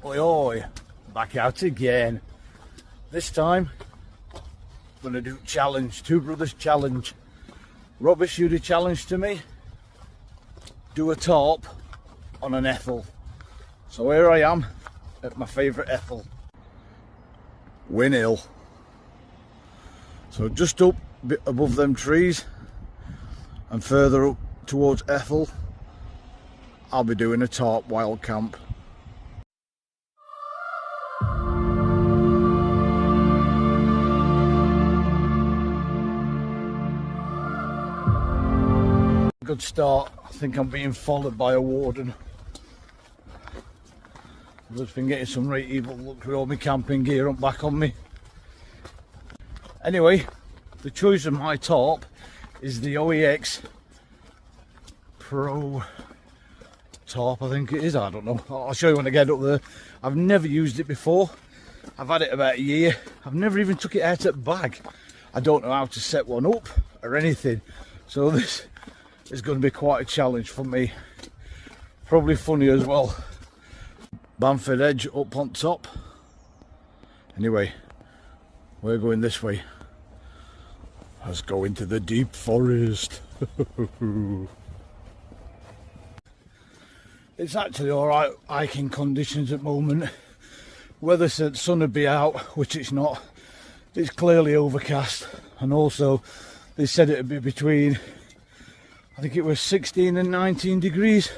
Oi oi, back out again. This time, I'm gonna do challenge, two brothers challenge. Rob issued a challenge to me, do a tarp on an Ethel. So here I am at my favourite Ethel, Winhill. So just up a bit above them trees and further up towards Ethel, I'll be doing a tarp wild camp. Good start. I think I'm being followed by a warden. I've just been getting some right evil looks with all my camping gear back on me. Anyway, the choice of my tarp is the OEX Pro tarp, I think it is. I don't know. I'll show you when I get up there. I've never used it before. I've had it about a year. I've never even took it out of the bag. I don't know how to set one up or anything. So this is going to be quite a challenge for me. Probably funny as well. Bamford Edge up on top. Anyway, we're going this way. Let's go into the deep forest. It's actually alright hiking conditions at the moment. Weather said sun would be out, which it's not. It's clearly overcast, and also they said it would be between, I think it was 16 and 19 degrees.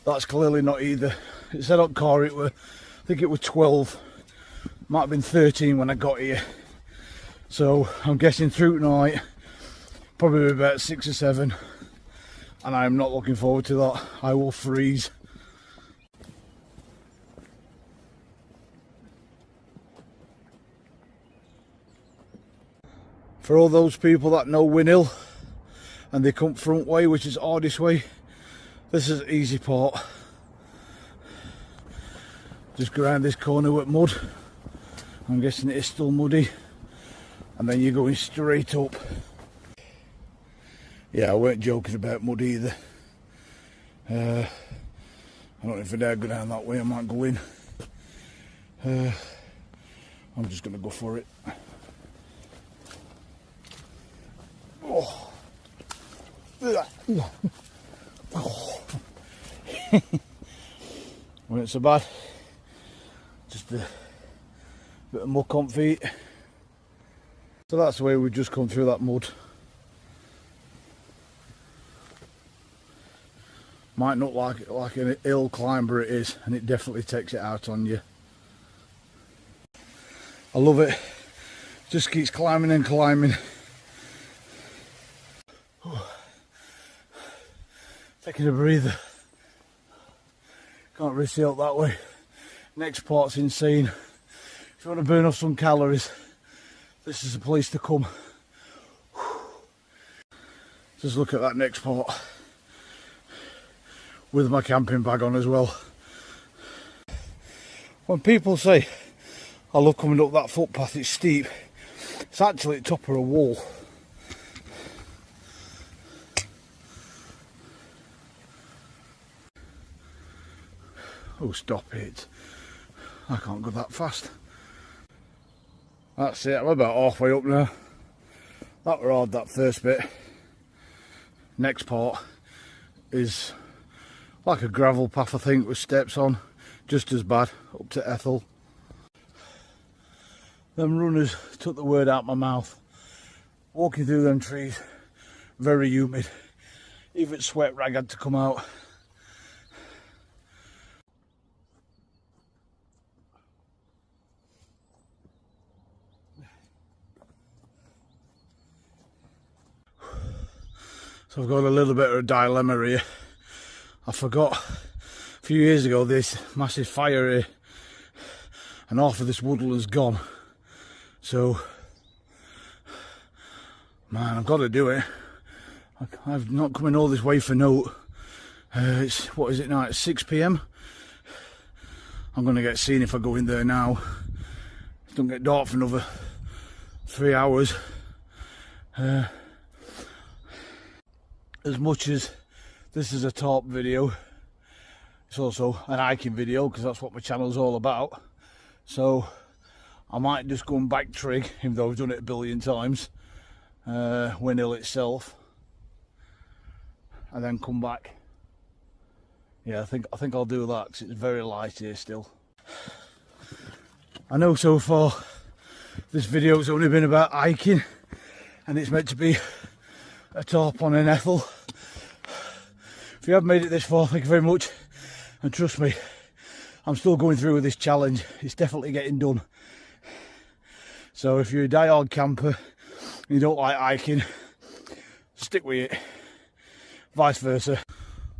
That's clearly not either. It said on car it were, I think it was 12. Might have been 13 when I got here. So I'm guessing through tonight, probably about 6 or 7. And I'm not looking forward to that. I will freeze. For all those people that know Winhill and they come front way, which is hardest way, this is the easy part. Just go around this corner with mud. I'm guessing it is still muddy. And then you're going straight up. Yeah, I weren't joking about mud either. I don't know if I dare go down that way, I might go in. I'm just going to go for it. Oh. Oh. Wasn't so bad. Just a bit of muck on feet. So that's the way we've just come through that mud. Might not like an hill climb, but it is, and it definitely takes it out on you. I love it. Just keeps climbing and climbing. Taking a breather. Can't really see out that way. Next part's insane. If you want to burn off some calories, this is the place to come. Just look at that next part. With my camping bag on as well. When people say I love coming up that footpath, it's steep, it's actually at the top of a wall. Oh, stop it. I can't go that fast. That's it, I'm about halfway up now. That were hard, that first bit. Next part is like a gravel path, I think, with steps on. Just as bad, up to Ethel. Them runners took the word out of my mouth. Walking through them trees, very humid. Even sweat rag had to come out. So I've got a little bit of a dilemma here. I forgot a few years ago this massive fire here, and half of this woodland's gone. So, man, I've got to do it. I've not coming all this way for note. It's, what is it now? It's 6 PM. I'm going to get seen if I go in there now. It don't get dark for another 3 hours. As much as this is a tarp video, It's also an hiking video because that's what my channel's all about. So I might just go and back trig, even though I've done it a billion times, Winhill itself, and then come back. Yeah, I think I'll do that because it's very light here still. I know so far this video's only been about hiking, and it's meant to be a Tarp on an Ethel. If you have made it this far, thank you very much. And trust me, I'm still going through with this challenge. It's definitely getting done. So if you're a die-hard camper and you don't like hiking, stick with it. Vice versa.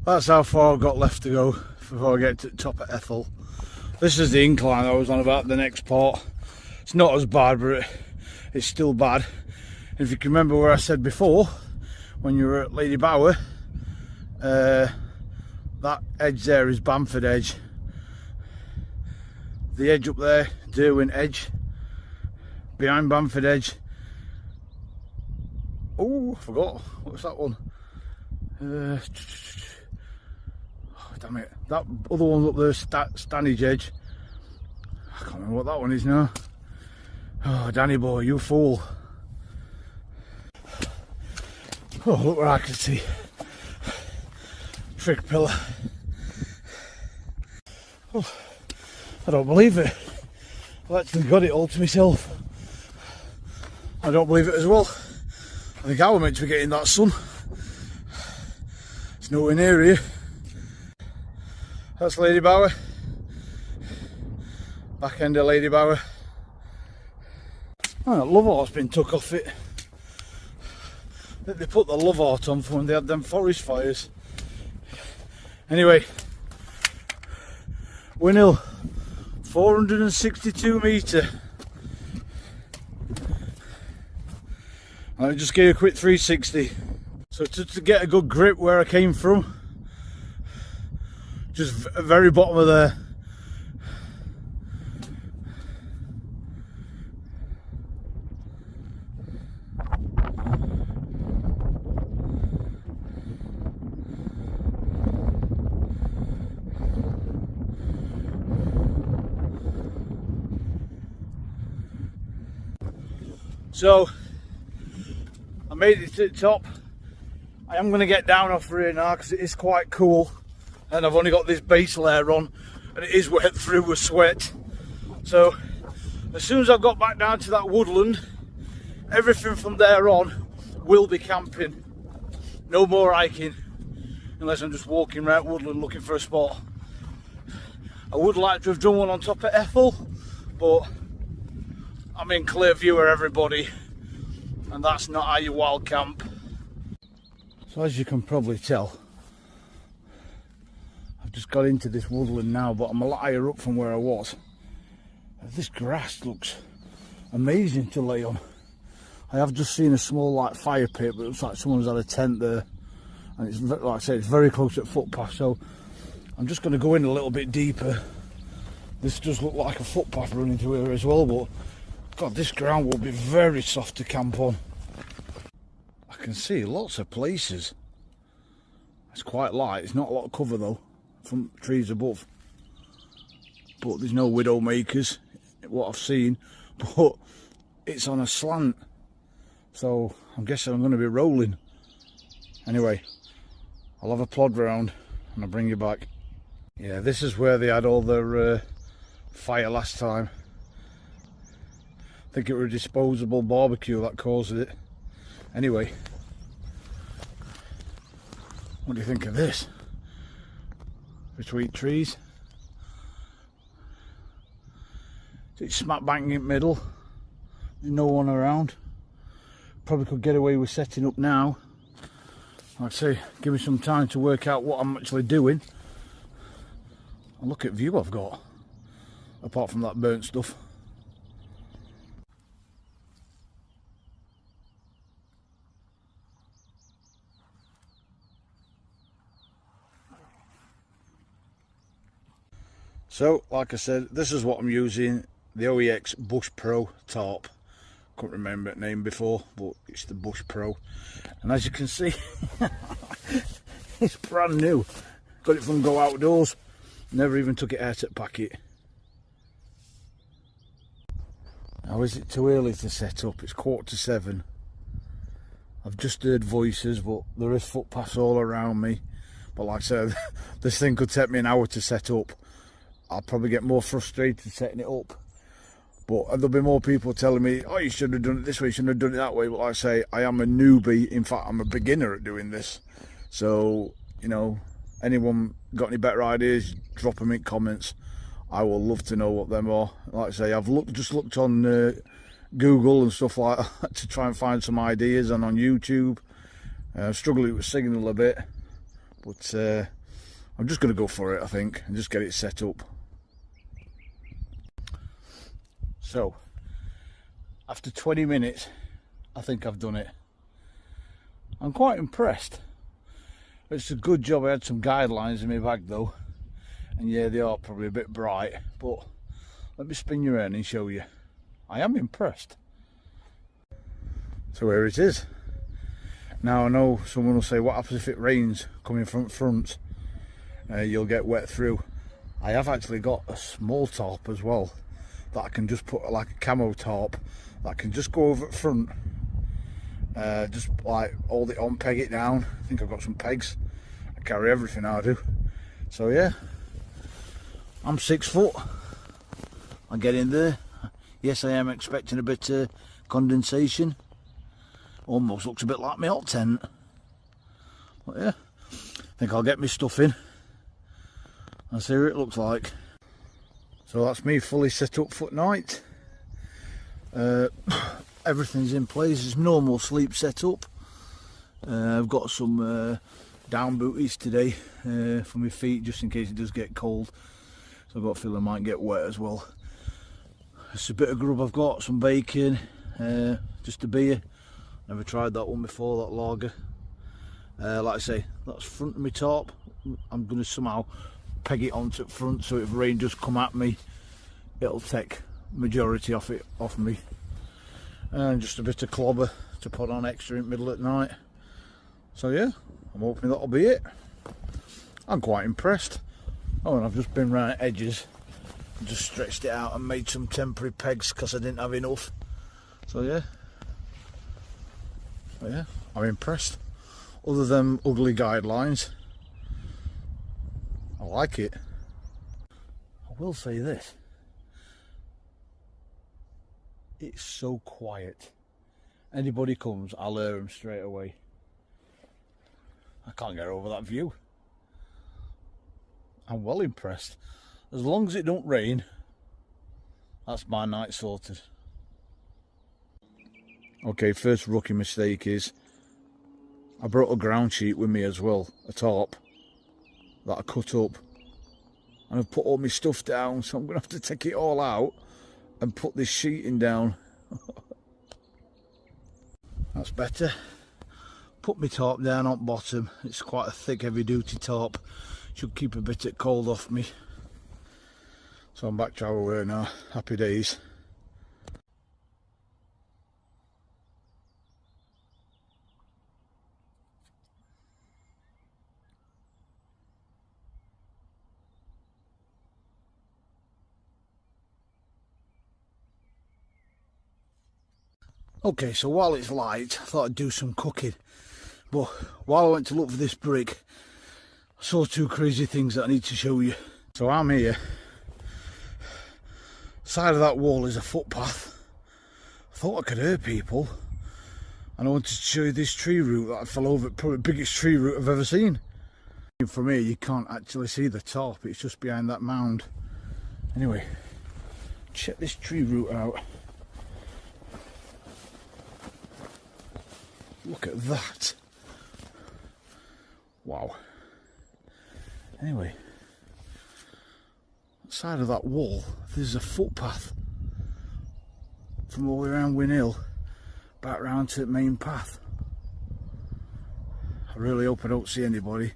That's how far I've got left to go before I get to the top of Ethel. This is the incline I was on about, the next part. It's not as bad, but it's still bad. And if you can remember where I said before, when you were at Lady Bower, that edge there is Bamford Edge. The edge up there, Derwent Edge. Behind Bamford Edge. Oh, I forgot. What's that one? Oh, damn it. That other one's up there, Stanage Edge. I can't remember what that one is now. Oh, Danny boy, you fool. Oh, look where I can see. Trig pillar. Oh, I don't believe it. I've actually got it all to myself. I don't believe it as well. I think I was meant to be getting that sun. It's nowhere near here. That's Lady Bower. Back end of Lady Bower. Oh, that love heart's been took off it. They put the love heart on for when they had them forest fires. Anyway, Winhill, 462 metre. I just gave a quick 360. So to get a good grip where I came from, just very bottom of there. So I made it to the top. I am going to get down off here now because it is quite cool, and I've only got this base layer on and it is wet through with sweat. So as soon as I've got back down to that woodland, everything from there on will be camping. No more hiking unless I'm just walking around woodland looking for a spot. I would like to have done one on top of Ethel, but I'm in clear view of everybody, and that's not how you wild camp. So as you can probably tell, I've just got into this woodland now, but I'm a lot higher up from where I was. This grass looks amazing to lay on. I have just seen a small like fire pit, but it looks like someone's had a tent there, and it's, like I say, it's very close to the footpath. So I'm just going to go in a little bit deeper. This does look like a footpath running through here as well, but God, this ground will be very soft to camp on. I can see lots of places. It's quite light, it's not a lot of cover though, from trees above. But there's no widow makers, what I've seen, but it's on a slant. So I'm guessing I'm going to be rolling. Anyway, I'll have a plod round and I'll bring you back. Yeah, this is where they had all their fire last time. I think it was a disposable barbecue that caused it. Anyway, what do you think of this? Between trees. It's smack bang in the middle. There's no one around. Probably could get away with setting up now. Like I say, give me some time to work out what I'm actually doing. And look at view I've got, apart from that burnt stuff. So, like I said, this is what I'm using, the OEX Bush Pro Tarp. Couldn't remember the name before, but it's the Bush Pro. And as you can see, it's brand new. Got it from Go Outdoors. Never even took it out of the packet. Now, is it too early to set up? It's 7:15. I've just heard voices, but there is footpaths all around me. But like I said, this thing could take me an hour to set up. I'll probably get more frustrated setting it up. But there'll be more people telling me, oh, you should have done it this way, you shouldn't have done it that way. But like I say, I am a newbie. In fact, I'm a beginner at doing this. So, you know, anyone got any better ideas, drop them in comments. I will love to know what them are. Like I say, I've just looked on Google and stuff like that to try and find some ideas, and on YouTube. Struggling with Signal a bit, but I'm just going to go for it, I think, and just get it set up. So, after 20 minutes, I think I've done it. I'm quite impressed. It's a good job I had some guidelines in my bag though, and yeah, they are probably a bit bright, but let me spin you around and show you. I am impressed. So here it is. Now I know someone will say, what happens if it rains coming from front? You'll get wet through. I have actually got a small tarp as well that I can just put, like a camo tarp, that can just go over at front. Just like hold it on, peg it down. I think I've got some pegs. I carry everything I do. So yeah, I'm 6 foot. I get in there. Yes, I am expecting a bit of condensation. Almost looks a bit like my hot tent. But yeah, I think I'll get my stuff in and see what it looks like. So that's me fully set up for night. Everything's in place. It's normal sleep setup. I've got some down booties today for my feet, just in case it does get cold. So I've got a feeling I might get wet as well. It's a bit of grub I've got, some bacon, just a beer. Never tried that one before, that lager. Like I say, that's front of my tarp. I'm going to somehow peg it onto the front, so if rain does come at me, it'll take majority off me. And just a bit of clobber to put on extra in the middle at night. So yeah, I'm hoping that'll be it. I'm quite impressed. Oh, and I've just been round edges, just stretched it out and made some temporary pegs because I didn't have enough. So yeah, but yeah, I'm impressed. Other than ugly guidelines, I like it. I will say this, it's so quiet. Anybody comes, I'll hear them straight away. I can't get over that view. I'm well impressed. As long as it don't rain, that's my night sorted. Okay, first rookie mistake is I brought a ground sheet with me as well, a tarp that I cut up, and I've put all my stuff down, so I'm going to have to take it all out and put this sheeting down. That's better. Put my tarp down on bottom. It's quite a thick, heavy duty tarp. Should keep a bit of cold off me. So I'm back to our way now. Happy days. Okay, so while it's light, I thought I'd do some cooking. But while I went to look for this brick, I saw two crazy things that I need to show you. So I'm here. Side of that wall is a footpath. I thought I could hear people. And I wanted to show you this tree root that I fell over. Probably the biggest tree root I've ever seen. From here you can't actually see the top. It's just behind that mound. Anyway, check this tree root out. Look at that. Wow. Anyway, side of that wall, there's a footpath from all the way around Winhill back round to the main path. I really hope I don't see anybody.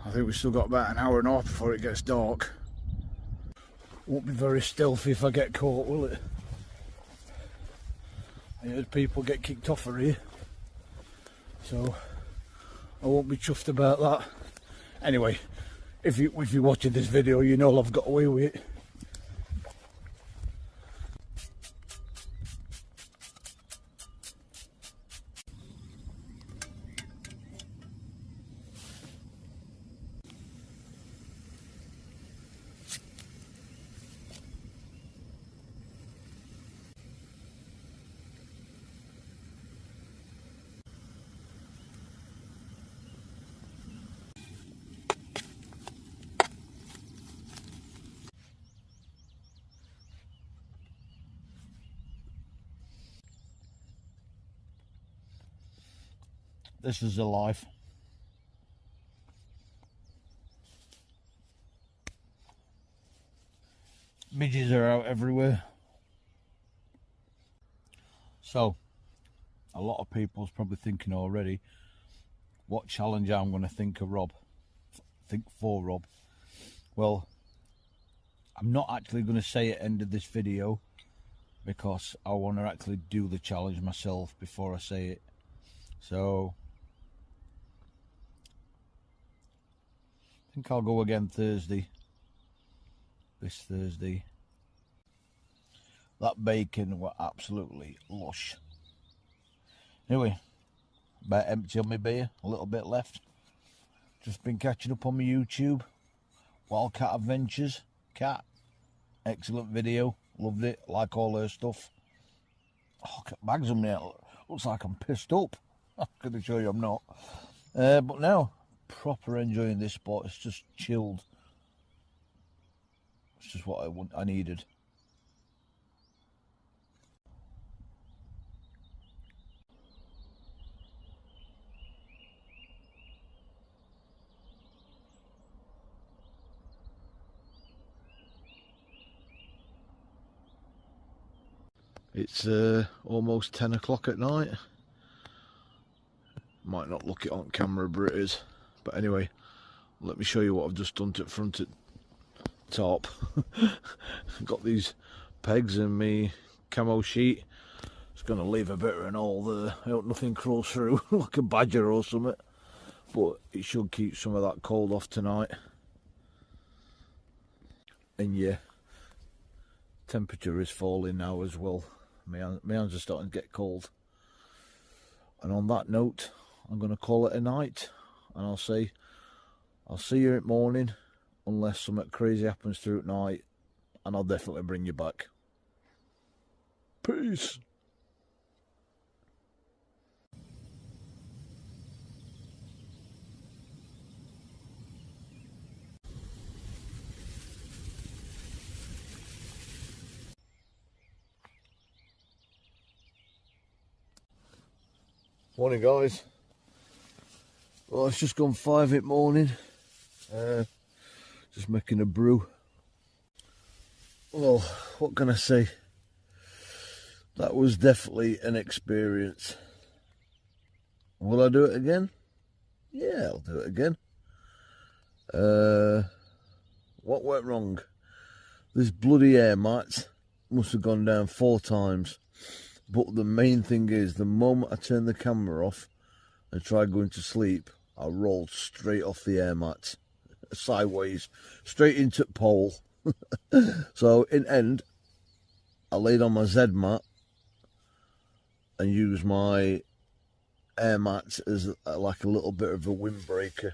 I think we've still got about an hour and a half before it gets dark. Won't be very stealthy if I get caught, will it? I heard people get kicked off for here, so I won't be chuffed about that. Anyway, if you're watching this video, you know I've got away with it. This is a life. Midges are out everywhere. So, a lot of people's probably thinking already, what challenge I'm going to think for Rob. Well, I'm not actually going to say at the end of this video, because I want to actually do the challenge myself before I say it. So, I think I'll go again Thursday. This Thursday. That bacon were absolutely lush. Anyway, about empty on my beer, a little bit left. Just been catching up on my YouTube. Wildcat Adventures. Cat. Excellent video. Loved it. Like all her stuff. Oh, got bags on me. Looks like I'm pissed up. I can assure you I'm not. But now, proper enjoying this spot. It's just chilled. It's just what I needed. It's almost 10 o'clock at night. Might not look it on camera, but it is. But anyway, let me show you what I've just done to the front at Tarp. Got these pegs and me camo sheet. It's going to leave a bit of an hole there. I hope nothing crawls through like a badger or something. But it should keep some of that cold off tonight. And yeah, temperature is falling now as well. My hands are starting to get cold. And on that note, I'm going to call it a night. And I'll see you at morning, unless something crazy happens through at night. And I'll definitely bring you back. Peace. Morning, guys. Well, it's just gone 5 in the morning. Just making a brew. Well, what can I say? That was definitely an experience. Will I do it again? Yeah, I'll do it again. What went wrong? This bloody air mat must have gone down 4 times. But the main thing is, the moment I turned the camera off and tried going to sleep, I rolled straight off the air mat, sideways, straight into the pole. So in end, I laid on my Z mat and used my air mat as like a little bit of a windbreaker.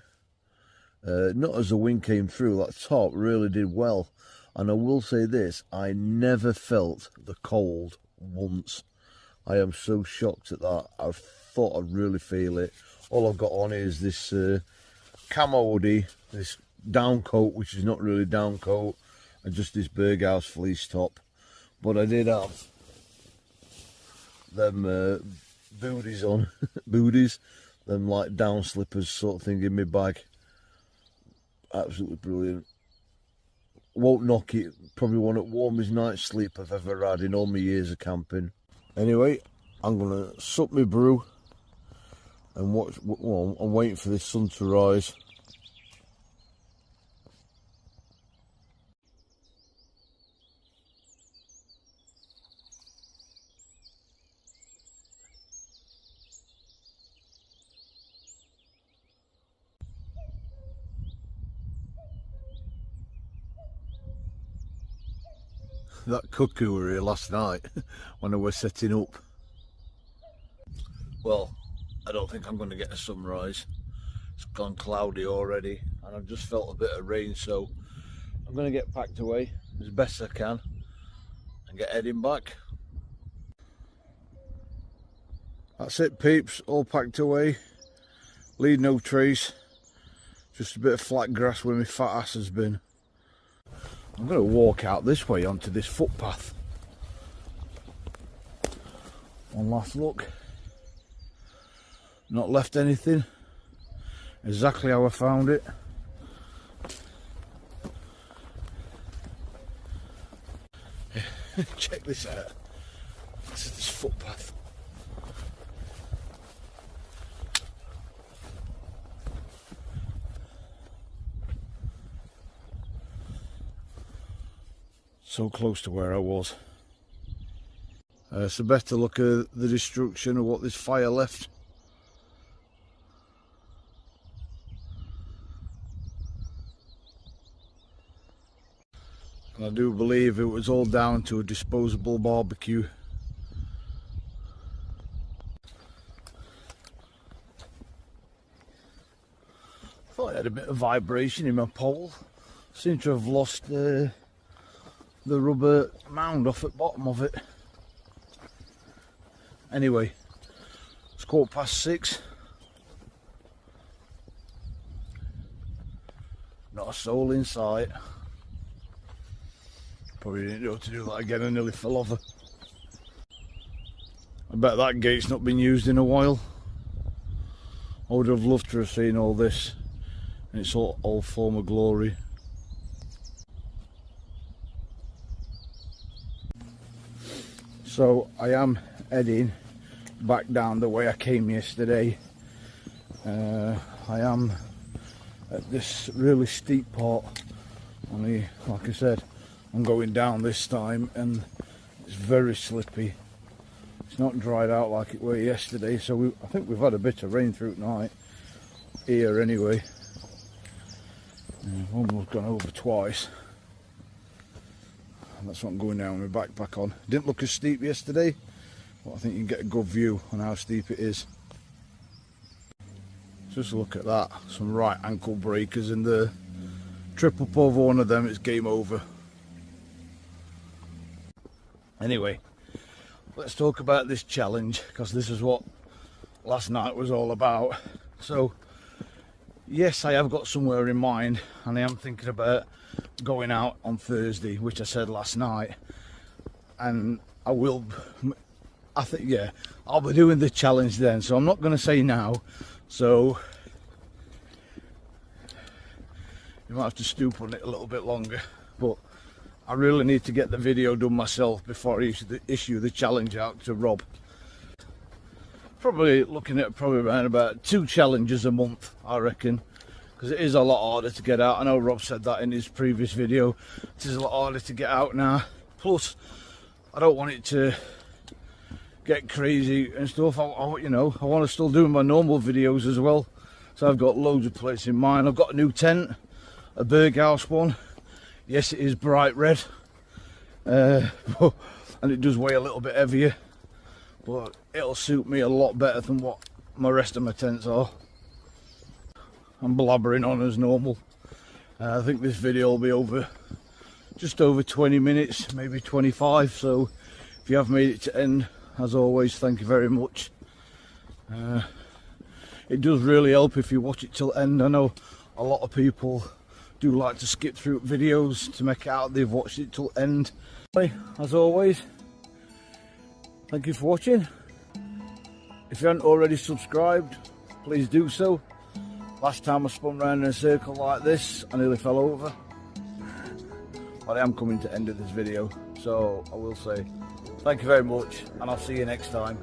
Not as the wind came through, that top really did well. And I will say this, I never felt the cold once. I am so shocked at that. I thought I'd really feel it. All I've got on is this camo hoodie, this down coat, which is not really down coat, and just this Berghaus fleece top. But I did have them booties on, booties, them like down slippers sort of thing in my bag. Absolutely brilliant. Won't knock it. Probably one of the warmest night's sleep I've ever had in all my years of camping. Anyway, I'm gonna sup my brew and watch. Well, I'm waiting for this sun to rise. that cuckoo were here last night when I was setting up. Well, I don't think I'm going to get a sunrise. It's gone cloudy already and I've just felt a bit of rain, so I'm going to get packed away as best I can and get heading back. That's it peeps, all packed away, leave no trace, just a bit of flat grass where my fat ass has been. I'm going to walk out this way onto this footpath. One last look. Not left anything. Exactly how I found it. Check this out. This is this footpath. So close to where I was. It's a better look at the destruction of what this fire left. And I do believe it was all down to a disposable barbecue. I thought I had a bit of vibration in my pole. Seem to have lost the rubber mound off at the bottom of it. Anyway, it's 6:15. Not a soul in sight. Probably didn't know to do that again, I nearly fell over. I bet that gate's not been used in a while. I would have loved to have seen all this in its all former glory. So I am heading back down the way I came yesterday. I am at this really steep part. Only, like I said, I'm going down this time and it's very slippy. It's not dried out like it were yesterday, so I think we've had a bit of rain through tonight here anyway. One was gone over twice. That's what I'm going down with my backpack on. Didn't look as steep yesterday, but I think you can get a good view on how steep it is. Just look at that, some right ankle breakers in there. Trip up over one of them, it's game over. Anyway, let's talk about this challenge, because this is what last night was all about. So, yes, I have got somewhere in mind, and I am thinking about going out on Thursday, which I said last night, and I'll be doing the challenge then, so I'm not going to say now, so you might have to stoop on it a little bit longer, but I really need to get the video done myself before I issue the challenge out to Rob. Probably looking at around about 2 challenges a month, I reckon. Because it is a lot harder to get out. I know Rob said that in his previous video. It is a lot harder to get out now. Plus, I don't want it to get crazy and stuff. I want to still do my normal videos as well. So I've got loads of places in mind. I've got a new tent, a Berghaus one. Yes, it is bright red. And it does weigh a little bit heavier. But it'll suit me a lot better than what my rest of my tents are. I'm blabbering on as normal. I think this video will be just over 20 minutes, maybe 25, so if you have made it to end, as always, thank you very much. It does really help if you watch it till end. I know a lot of people do like to skip through videos to make it out they've watched it till end. As always, thank you for watching. If you haven't already subscribed, please do so. Last time I spun round in a circle like this, I nearly fell over. But I am coming to the end of this video, so I will say thank you very much, and I'll see you next time.